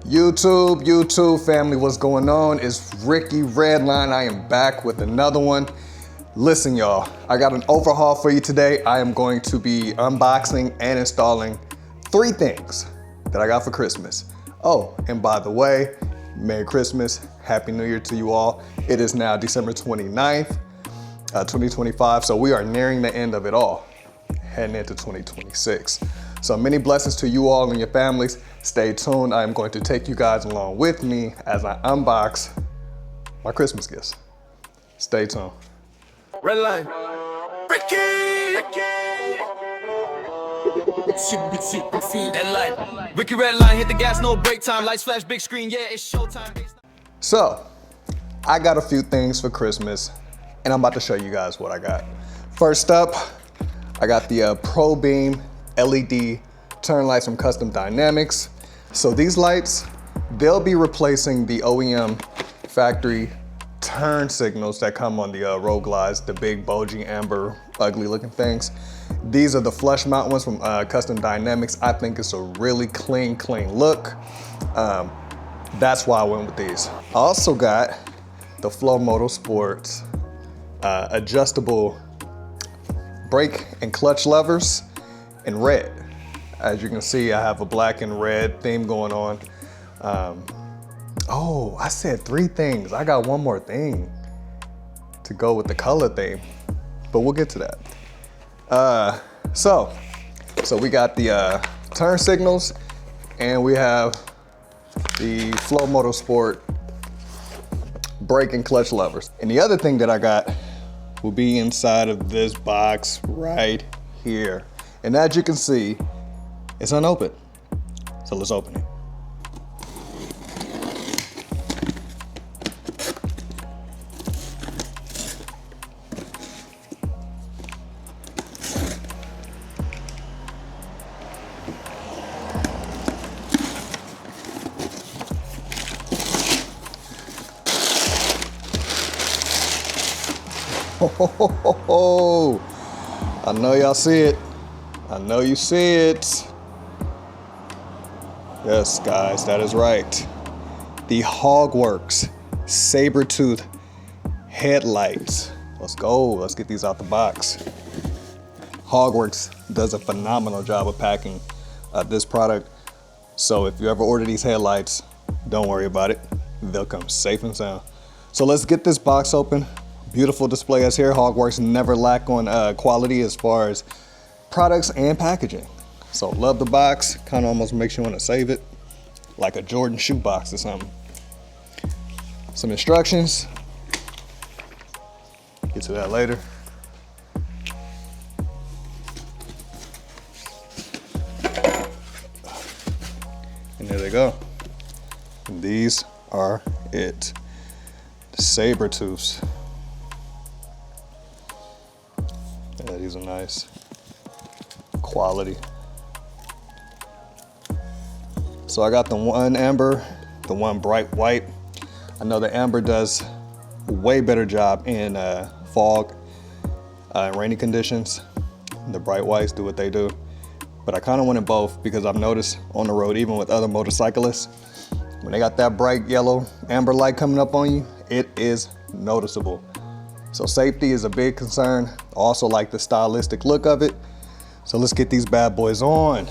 YouTube family, what's going on? It's Ricky Redline. I am back with another one. Listen, y'all, I got an overhaul for you today. I am going to be unboxing and installing 3 things that I got for Christmas. Oh, and by the way, Merry Christmas, Happy New Year to you all. It is now December 29th, 2025, so we are nearing the end of it all, heading into 2026. So many blessings to you all and your families. Stay tuned. I am going to take you guys along with me as I unbox my Christmas gifts. Stay tuned. Redline. Ricky! Headlight. Ricky Redline, hit the gas, no break time. Lights flash, big screen, yeah, it's showtime. So, I got a few things for Christmas, and I'm about to show you guys what I got. First up, I got the Pro Beam LED turn lights from Custom Dynamics. So these lights, they'll be replacing the OEM factory turn signals that come on the road glides, the big bulgy amber ugly looking things. These are the flush mount ones from Custom Dynamics. I think it's a really clean look. That's why I went with these. I also got the Flow Motorsports adjustable brake and clutch levers in red. As you can see, I have a black and red theme going on. Oh, I said 3 things. I got one more thing to go with the color theme, but we'll get to that. So we got the turn signals, and we have the Flow Motorsport brake and clutch levers. And the other thing that I got will be inside of this box right here. And as you can see, it's unopened. So let's open it. Oh, I know y'all see it. I know you see it. Yes, guys, that is right. The Hogworks Sabertooth headlights. Let's go. Let's get these out the box. Hogworks does a phenomenal job of packing this product. So if you ever order these headlights, don't worry about it. They'll come safe and sound. So let's get this box open. Beautiful display as here. Hogworks never lack on quality as far as products and packaging. So love the box. Kind of almost makes you want to save it, like a Jordan shoe box or something. Some instructions. Get to that later. And there they go. And these are it. The Sabertooths. Yeah, these are nice. Quality. So I got the one amber, the one bright white. I know the amber does a way better job in fog and rainy conditions. The bright whites do what they do. But I kind of wanted both because I've noticed on the road, even with other motorcyclists, when they got that bright yellow amber light coming up on you, it is noticeable. So safety is a big concern. Also like the stylistic look of it. So let's get these bad boys on.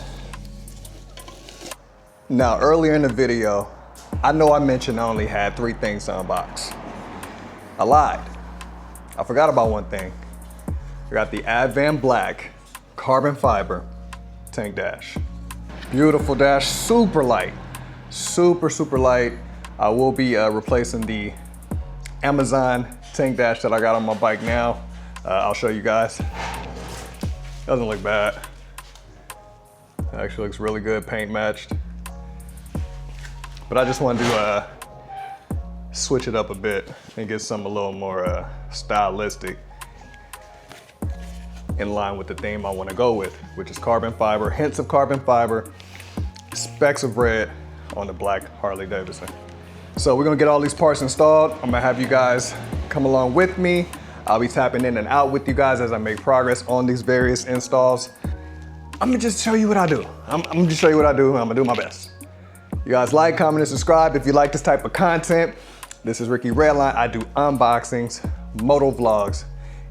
Now, earlier in the video, I know I mentioned I only had 3 things to unbox. I lied. I forgot about one thing. I got the Advan Black carbon fiber tank dash. Beautiful dash, super light. Super light. I will be replacing the Amazon tank dash that I got on my bike now. I'll show you guys. Doesn't look bad. It actually looks really good, paint matched. But I just wanted to switch it up a bit and get something a little more stylistic, in line with the theme I want to go with, which is carbon fiber, hints of carbon fiber, specks of red on the black Harley Davidson. So we're gonna get all these parts installed. I'm gonna have you guys come along with me. I'll be tapping in and out with you guys as I make progress on these various installs. I'm gonna just show you what I do. I'm gonna just show you what I do. I'm gonna do my best. You guys like, comment, and subscribe if you like this type of content. This is Ricky Redline. I do unboxings, moto vlogs,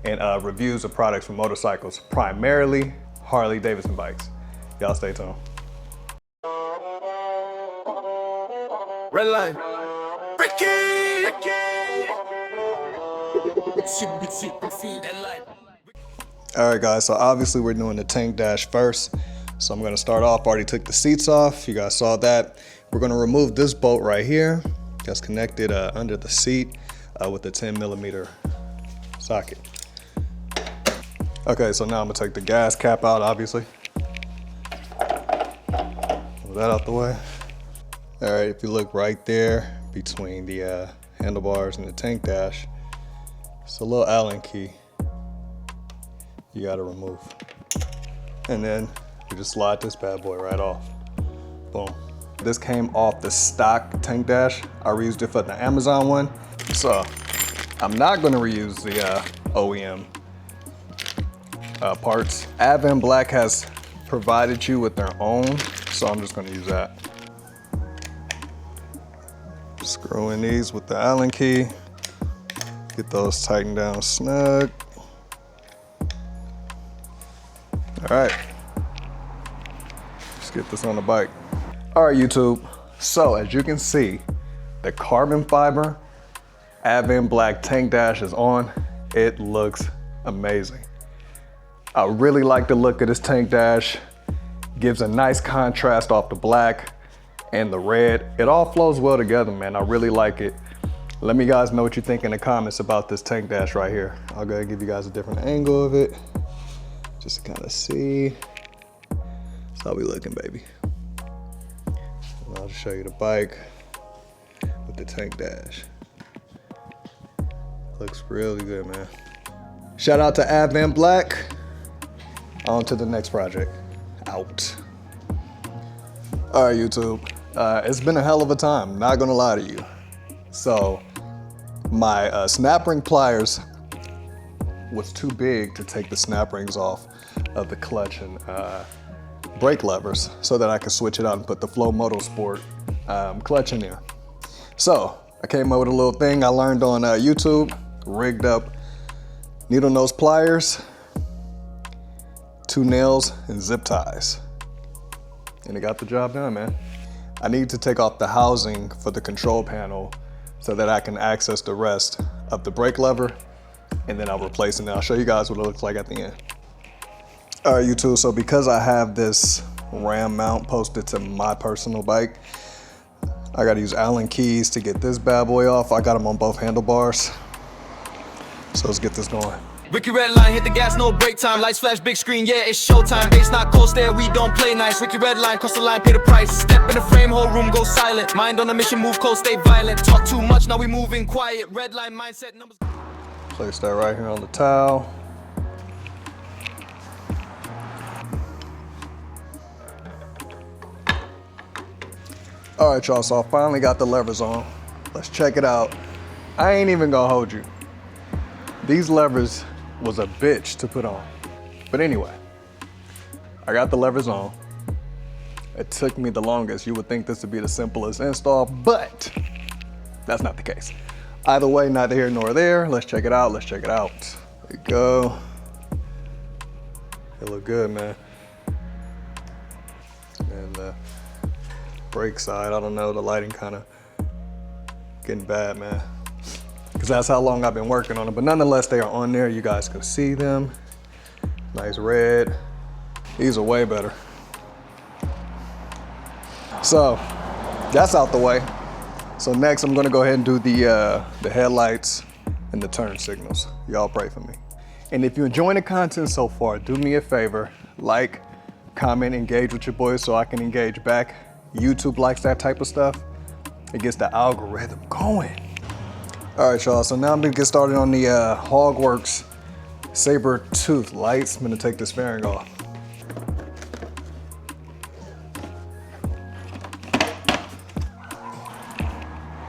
and reviews of products from motorcycles, primarily Harley Davidson bikes. Y'all stay tuned. Redline. Ricky! All right, guys, so obviously we're doing the tank dash first. So I'm gonna start off, already took the seats off. You guys saw that. We're gonna remove this bolt right here that's connected under the seat with the 10mm socket. Okay, so now I'm gonna take the gas cap out, obviously. Move that out the way. All right, if you look right there between the handlebars and the tank dash, it's a little Allen key you gotta remove. And then you just slide this bad boy right off. Boom. This came off the stock tank dash. I reused it for the Amazon one. So I'm not gonna reuse the OEM parts. Advent Black has provided you with their own, so I'm just gonna use that. Screw in these with the Allen key. Get those tightened down snug. All right, let's get this on the bike. All right, YouTube. So as you can see, the carbon fiber Advent Black tank dash is on. It looks amazing. I really like the look of this tank dash. Gives a nice contrast off the black and the red. It all flows well together, man. I really like it. Let me guys know what you think in the comments about this tank dash right here. I'll go ahead and give you guys a different angle of it, just to kind of see. That's how we looking, baby. And I'll just show you the bike with the tank dash. Looks really good, man. Shout out to Advent Black. On to the next project. Out. All right, YouTube. It's been a hell of a time, not gonna lie to you. So my snap ring pliers was too big to take the snap rings off of the clutch and brake levers so that I could switch it out and put the Flow Motorsport clutch in there. So I came up with a little thing I learned on YouTube, rigged up needle nose pliers, 2 nails, and zip ties. And it got the job done, man. I need to take off the housing for the control panel so that I can access the rest of the brake lever, and then I'll replace it and I'll show you guys what it looks like at the end. All right, YouTube, so because I have this ram mount posted to my personal bike, I gotta use Allen keys to get this bad boy off. I got them on both handlebars. So let's get this going. Ricky Redline, hit the gas, no break time. Lights flash, big screen, yeah, it's showtime. Bass not cold stare, we don't play nice. Ricky Redline, cross the line, pay the price. Step in the frame, whole room go silent. Mind on a mission, move cold, stay violent. Talk too much, now we moving quiet. Redline mindset, numbers. Place that right here on the towel. All right, y'all, so I finally got the levers on. Let's check it out. I ain't even gonna hold you. These levers was a bitch to put on. But anyway, I got the levers on. It took me the longest. You would think this would be the simplest install, but that's not the case. Either way, neither here nor there. Let's check it out, let's check it out. There you go. It look good, man. And the brake side, I don't know, the lighting kind of getting bad, man. Because that's how long I've been working on it. But nonetheless, they are on there. You guys can see them. Nice red. These are way better. So that's out the way. So next I'm gonna go ahead and do the headlights and the turn signals. Y'all pray for me. And if you're enjoying the content so far, do me a favor, like, comment, engage with your boys so I can engage back. YouTube likes that type of stuff. It gets the algorithm going. All right, y'all, so now I'm gonna get started on the Hogworks Saber Tooth lights. I'm gonna take this fairing off.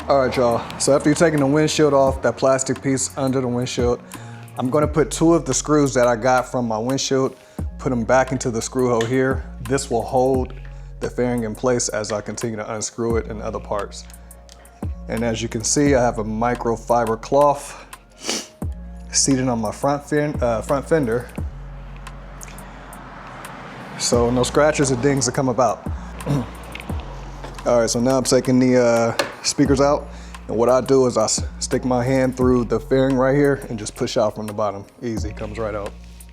All right, y'all, so after you're taking the windshield off, that plastic piece under the windshield, I'm gonna put 2 of the screws that I got from my windshield, put them back into the screw hole here. This will hold the fairing in place as I continue to unscrew it in other parts. And as you can see, I have a microfiber cloth seated on my front fender. So no scratches or dings to come about. All right, so now I'm taking the speakers out. And what I do is I stick my hand through the fairing right here and just push out from the bottom. Easy, comes right out.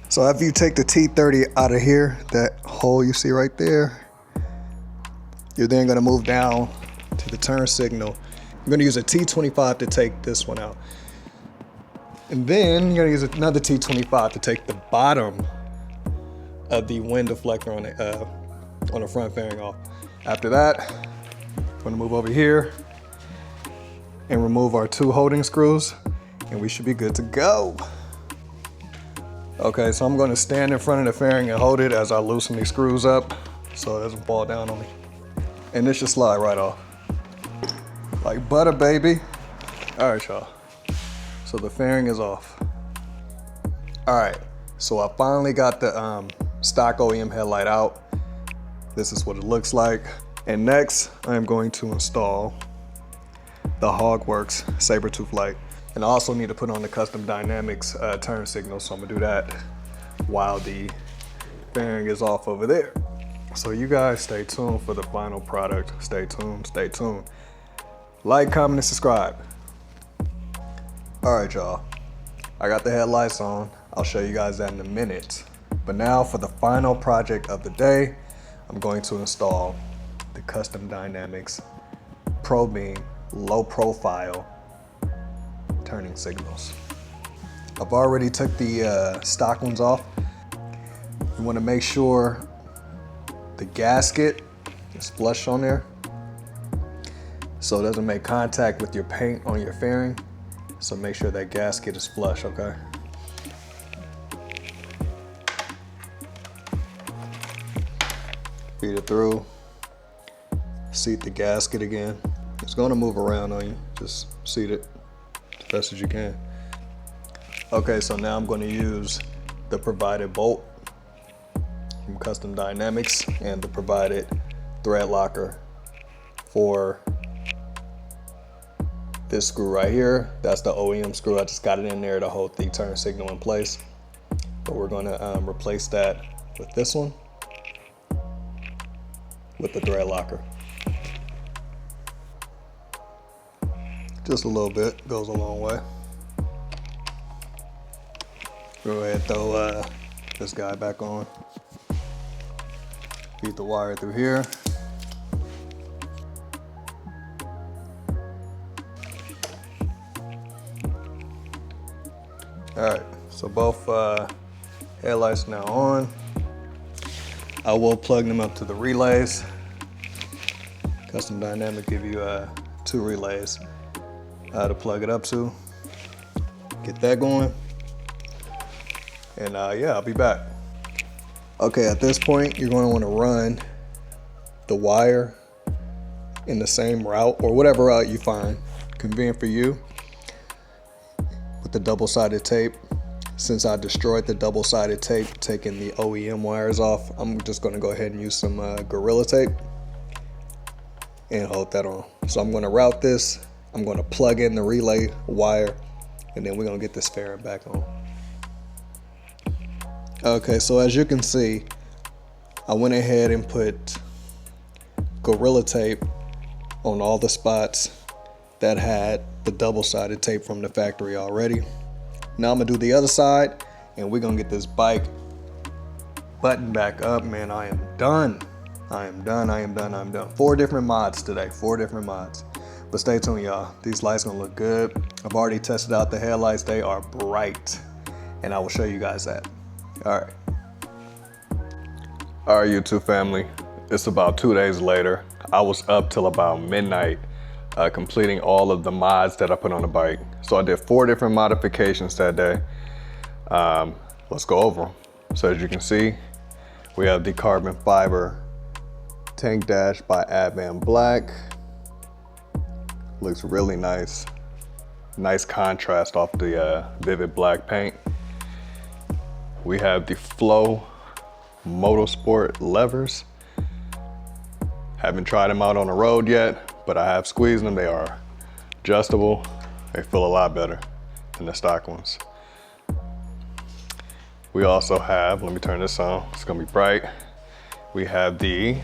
So after you take the T30 out of here, that hole you see right there, you're then gonna move down to the turn signal. You're gonna use a T25 to take this one out. And then you're gonna use another T25 to take the bottom of the wind deflector on the front fairing off. After that, I'm gonna move over here and remove our 2 holding screws, and we should be good to go. Okay, so I'm gonna stand in front of the fairing and hold it as I loosen these screws up so it doesn't fall down on me. And this should slide right off. Like butter, baby. All right, y'all. So the fairing is off. All right, so I finally got the stock OEM headlight out. This is what it looks like. And next, I am going to install the Hogworks saber-tooth light. And I also need to put on the Custom Dynamics turn signal, so I'm gonna do that while the fairing is off over there. So you guys stay tuned for the final product. Stay tuned, stay tuned. Like, comment, and subscribe. All right, y'all. I got the headlights on. I'll show you guys that in a minute. But now for the final project of the day, I'm going to install the Custom Dynamics Pro Beam low profile turning signals. I've already took the stock ones off. You want to make sure the gasket is flush on there so it doesn't make contact with your paint on your fairing. So make sure that gasket is flush, okay? Feed it through, seat the gasket again. It's gonna move around on you. Just seat it as best as you can. Okay, so now I'm gonna use the provided bolt from Custom Dynamics and the provided thread locker for this screw right here. That's the OEM screw. I just got it in there to hold the turn signal in place. But we're gonna replace that with this one with the thread locker. Just a little bit, goes a long way. Go ahead and throw this guy back on. Feed the wire through here. All right, so both headlights now on. I will plug them up to the relays. Custom Dynamic give you 2 relays to plug it up to. Get that going. And yeah, I'll be back. Okay, at this point, you're gonna wanna run the wire in the same route or whatever route you find convenient for you with the double-sided tape. Since I destroyed the double-sided tape, taking the OEM wires off, I'm just gonna go ahead and use some Gorilla tape and hold that on. So I'm gonna route this, I'm gonna plug in the relay wire, and then we're gonna get this fairing back on. Okay, so as you can see, I went ahead and put Gorilla tape on all the spots that had the double-sided tape from the factory already. Now I'm gonna do the other side, and we're gonna get this bike buttoned back up. Man, I am done. I am done, I am done, I'm done. 4 different mods today, 4 different mods. But stay tuned, y'all. These lights gonna look good. I've already tested out the headlights. They are bright, and I will show you guys that. All right. All right, YouTube family. It's about 2 days later. I was up till about midnight completing all of the mods that I put on the bike. So I did 4 different modifications that day. Let's go over them. So as you can see, we have the carbon fiber tank dash by Advan Black. Looks really nice. Nice contrast off the vivid black paint. We have the Flow Motorsport levers. Haven't tried them out on the road yet, but I have squeezed them. They are adjustable. They feel a lot better than the stock ones. We also have, let me turn this on, it's gonna be bright. We have the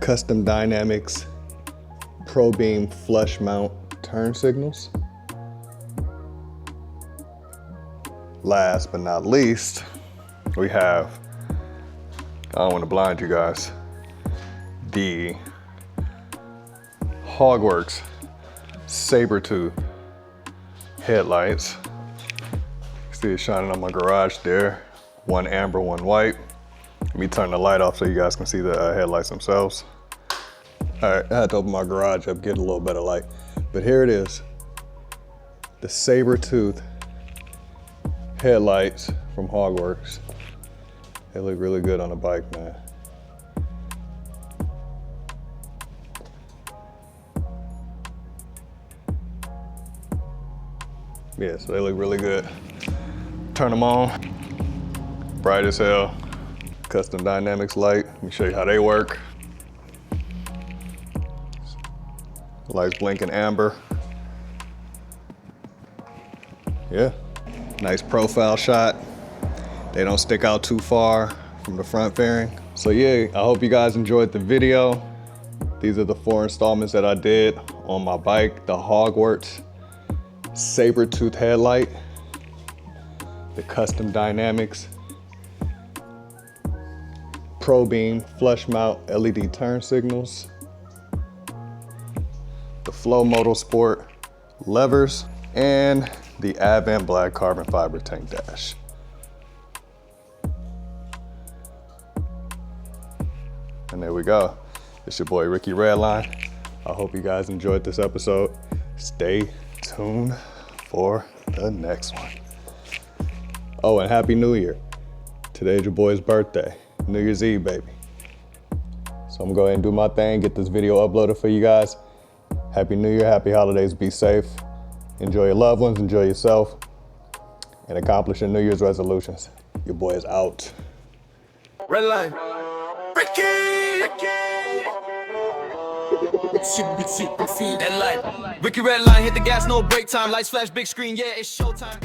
Custom Dynamics Pro Beam flush mount turn signals. Last but not least, we have, I don't want to blind you guys, the Hogworks Sabertooth headlights. See it shining on my garage there. One amber, one white. Let me turn the light off so you guys can see the headlights themselves. All right, I had to open my garage up, get a little better light. But here it is, the Sabertooth headlights from Hogworks. They look really good on a bike, man. Yeah, so they look really good. Turn them on, bright as hell. Custom Dynamics light, let me show you how they work. Lights blinking amber. Yeah, nice profile shot. They don't stick out too far from the front fairing. So yeah, I hope you guys enjoyed the video. These are the 4 installments that I did on my bike, the Hogwarts Sabertooth headlight, the Custom Dynamics Pro Beam flush mount LED turn signals, the Flow Motorsport levers, and the Advent Black carbon fiber tank dash. And there we go. It's your boy Ricky Redline. I hope you guys enjoyed this episode. Stay tuned for the next one. Oh, and Happy New Year. Today's your boy's birthday. New Year's Eve, baby. So I'm gonna go ahead and do my thing, get this video uploaded for you guys. Happy New Year, happy holidays, be safe. Enjoy your loved ones, enjoy yourself, and accomplish your New Year's resolutions. Your boy is out. Redline. Ricky! Headlight. Ricky Redline, hit the gas, no break time. Lights flash, big screen, yeah, it's showtime.